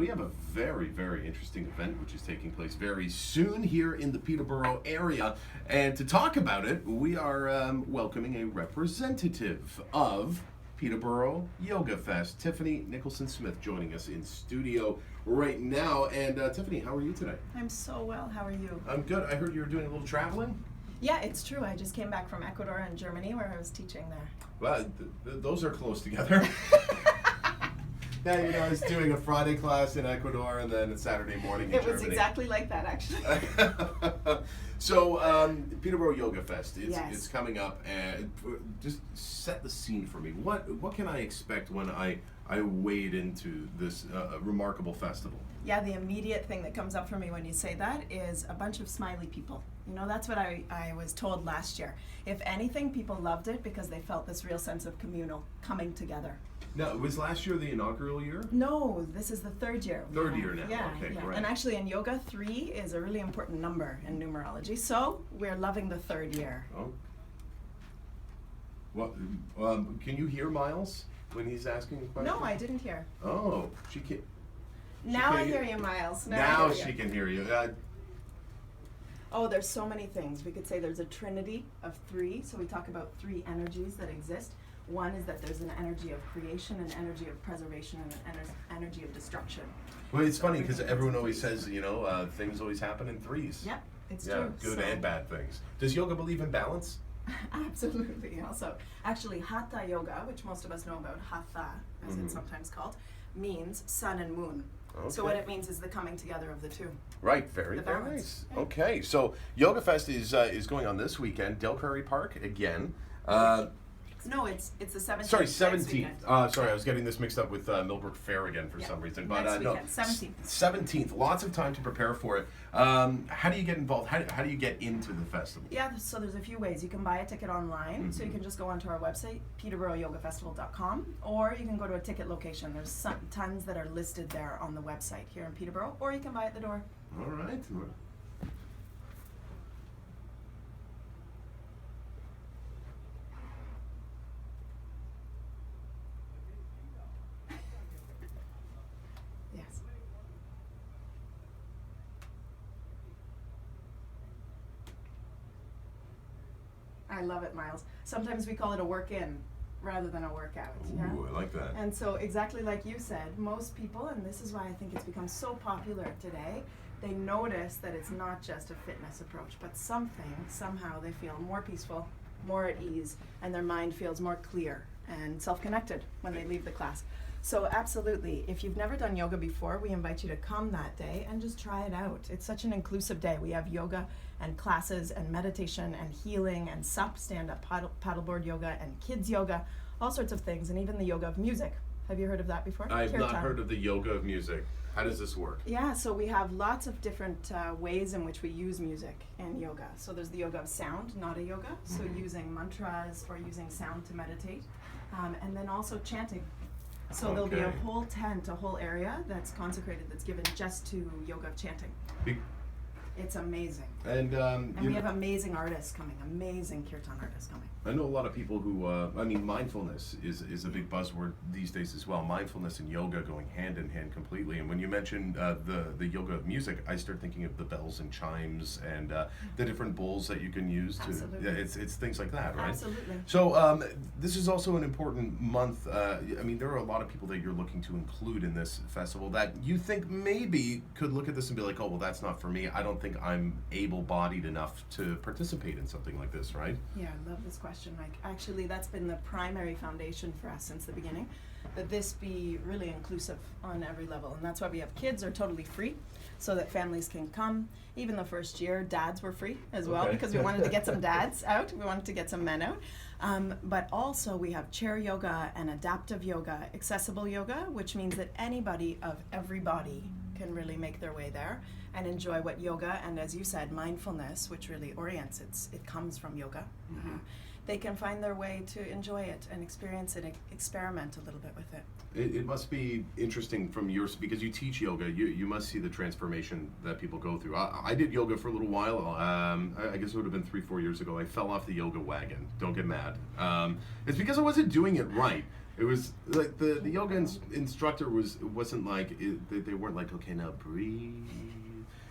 we have a very, very interesting event which is taking place very soon here in the Peterborough area. And to talk about it, we are welcoming a representative of Peterborough Yoga Fest, Tiffany Nicholson-Smith, joining us in studio right now. And Tiffany, how are you today? I'm so well. How are you? I'm good. I heard you were doing a little traveling. Yeah, it's true. I just came back from Ecuador and Germany where I was teaching there. Well, those are close together. Yeah, you know, I was doing a Friday class in Ecuador and then a Saturday morning in Germany. It was exactly like that, actually. So, Peterborough Yoga Fest, Yes. it's coming up, and just set the scene for me. What can I expect when I wade into this remarkable festival? Yeah, the immediate thing that comes up for me when you say that is a bunch of smiley people. You know, that's what I was told last year. If anything, people loved it because they felt this real sense of communal coming together. Now, was last year the inaugural year? No, this is the third year. Third year now, Yeah, okay, yeah. great. And actually in yoga, 3 is a really important number in numerology. So we're loving the third year. Oh. What? Can you hear Miles when he's asking a question? No, I didn't hear. Oh, she can. Now I can- hear you, Miles. Now I hear she you. can hear you. Oh, there's so many things. We could say there's a trinity of 3. So we talk about 3 energies that exist. One is that there's an energy of creation, an energy of preservation, and an energy of destruction. Well, it's So funny because everything everyone has always 3s. says, you know, things always happen in 3s. Yep, it's Yeah, true. good So- and bad things. Does yoga believe in balance? Absolutely. Also, actually, Hatha Yoga, which most of us know about Hatha, as Mhm. it's sometimes called, means sun and moon. Okay. So what it means is the coming together of the 2. Right, very, The very balance, nice. yeah. Okay, so Yoga Fest is going on this weekend, Del Prairie Park again. No, it's the 17th. Sorry, next 17th. weekend. Sorry, I was getting this mixed up with Millbrook Fair again for Yeah. some reason. But Next no, weekend, 17th. 17th. Lots of time to prepare for it. How do you get involved? How do you get into the festival? Yeah, so there's a few ways. You can buy a ticket online, so you can just go onto our website, peterboroughyogafestival.com, or you can go to a ticket location. There's tons that are listed there on the website here in Peterborough, or you can buy at the door. All right. Yes. I love it, Miles. Sometimes we call it a work-in rather than a workout. Yeah? Ooh, I like that. And so exactly like you said, most people, and this is why I think it's become so popular today, they notice that it's not just a fitness approach, but somehow they feel more peaceful, more at ease, and their mind feels more clear and self-connected when they leave the class. So absolutely, if you've never done yoga before, we invite you to come that day and just try it out. It's such an inclusive day. We have yoga and classes and meditation and healing and SUP, stand-up paddleboard yoga, and kids yoga, all sorts of things, and even the yoga of music. Have you heard of that before? I've not Kirtan. heard of the yoga of music. How does this work? Yeah, so we have lots of different ways in which we use music in yoga. So there's the yoga of sound, nada yoga, so using mantras or using sound to meditate, and then also chanting. So there'll be a Okay. whole tent, a whole area that's consecrated, that's given just to yoga of chanting. Be- It's amazing. And And we have amazing artists coming, amazing kirtan artists coming. I know a lot of people who, mindfulness is a big buzzword these days as well. Mindfulness and yoga going hand in hand completely. And when you mentioned the yoga of music, I start thinking of the bells and chimes and the different bowls that you can use to. Absolutely. Yeah, it's things like that, right? Absolutely. So this is also an important month. There are a lot of people that you're looking to include in this festival that you think maybe could look at this and be like, oh, well, that's not for me. I don't think I'm able-bodied enough to participate in something like this, right? Yeah, I love this question, Mike. Actually, that's been the primary foundation for us since the beginning, that this be really inclusive on every level. And that's why we have kids are totally free, so that families can come. Even the first year, dads were free as well, Okay. because we wanted to get some dads out. We wanted to get some men out. But also we have chair yoga and adaptive yoga, accessible yoga, which means that anybody of every body can really make their way there and enjoy what yoga, and as you said, mindfulness, which really orients, it comes from yoga. They can find their way to enjoy it and experience it, experiment a little bit with it. It must be interesting from yours, because you teach yoga, you must see the transformation that people go through. I did yoga for a little while, I guess it would have been 3-4 years ago. I fell off the yoga wagon, don't get mad. It's because I wasn't doing it right. It was like the yoga instructor wasn't like they weren't like, okay, now breathe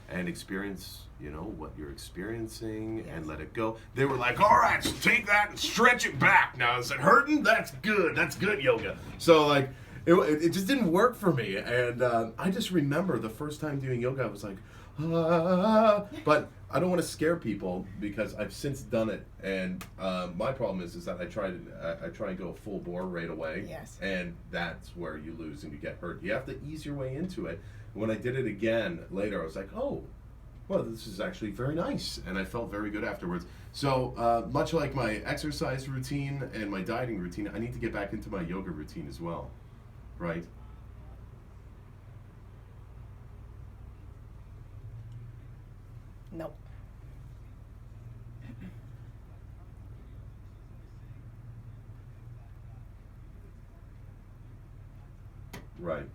and experience, you know, what you're experiencing and let it go. They were like, all right, so take that and stretch it back. Now, is it hurting? That's good yoga. So like, it just didn't work for me. And I just remember the first time doing yoga, I was like, but I don't want to scare people because I've since done it. And my problem is that I try and go full bore right away. Yes. And that's where you lose and you get hurt. You have to ease your way into it. When I did it again later, I was like, oh, well, this is actually very nice. And I felt very good afterwards. So much like my exercise routine and my dieting routine, I need to get back into my yoga routine as well, right? Nope. Right.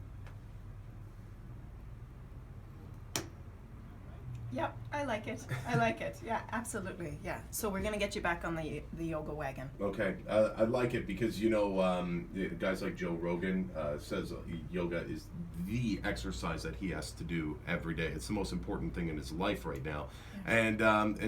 Yep, I like it. I like it. Yeah, absolutely. Yeah. So we're gonna get you back on the yoga wagon. Okay, I like it because, you know, guys like Joe Rogan says yoga is the exercise that he has to do every day. It's the most important thing in his life right now. And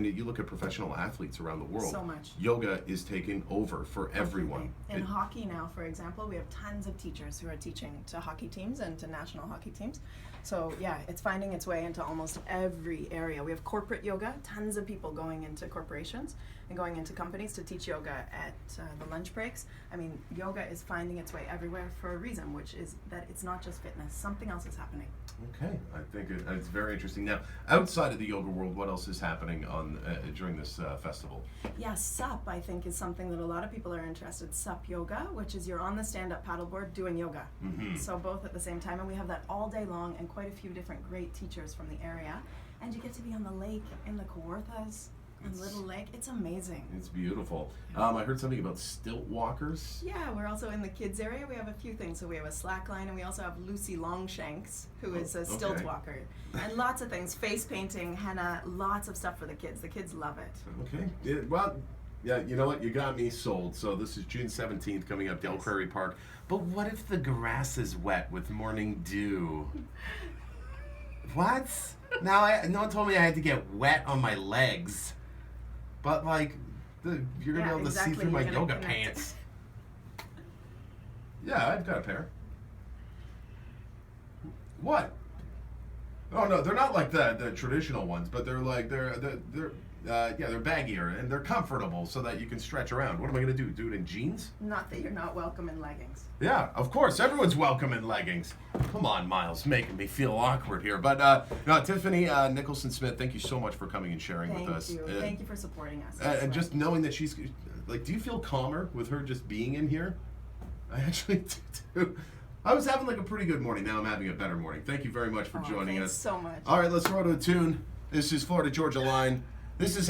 you look at professional athletes around the world. So much. Yoga is taking over for everyone. In hockey now, for example, we have tons of teachers who are teaching to hockey teams and to national hockey teams. So yeah, it's finding its way into almost every area. We have corporate yoga, tons of people going into corporations and going into companies to teach yoga at the lunch breaks. I mean, yoga is finding its way everywhere for a reason, which is that it's not just fitness. Something else is happening. Okay, I think it's very interesting. Now, outside of the yoga world, what else is happening during this festival? Yeah, SUP, I think, is something that a lot of people are interested. SUP Yoga, which is you're on the stand-up paddleboard doing yoga. Mm-hmm. So both at the same time, and we have that all day long, and quite a few different great teachers from the area. And you get to be on the lake in the Kawarthas. And Little Lake, it's amazing. It's beautiful. I heard something about stilt walkers. Yeah, we're also in the kids area. We have a few things. So we have a slackline, and we also have Lucy Longshanks, who is a stilt walker, and lots of things. Face painting, henna, lots of stuff for the kids. The kids love it. Okay. Yeah, well, yeah. You know what? You got me sold. So this is June 17th, coming up, Del Prairie Park. But what if the grass is wet with morning dew? What? Now, no one told me I had to get wet on my legs. But like, you're gonna be able to see through my yoga pants. Yeah, I've got a pair. What? Oh no, they're not like the traditional ones, but they're like they're baggier and they're comfortable so that you can stretch around. What am I gonna do? Do it in jeans? Not that you're not welcome in leggings. Yeah, of course, everyone's welcome in leggings. Come on, Miles, making me feel awkward here. But no, Tiffany Nicholson-Smith, thank you so much for coming and sharing with us. Thank you for supporting us. And just knowing that she's like, do you feel calmer with her just being in here? I actually do. I was having like a pretty good morning. Now I'm having a better morning. Thank you very much for joining us. Thanks so much. All right, let's roll to a tune. This is Florida Georgia Line. This is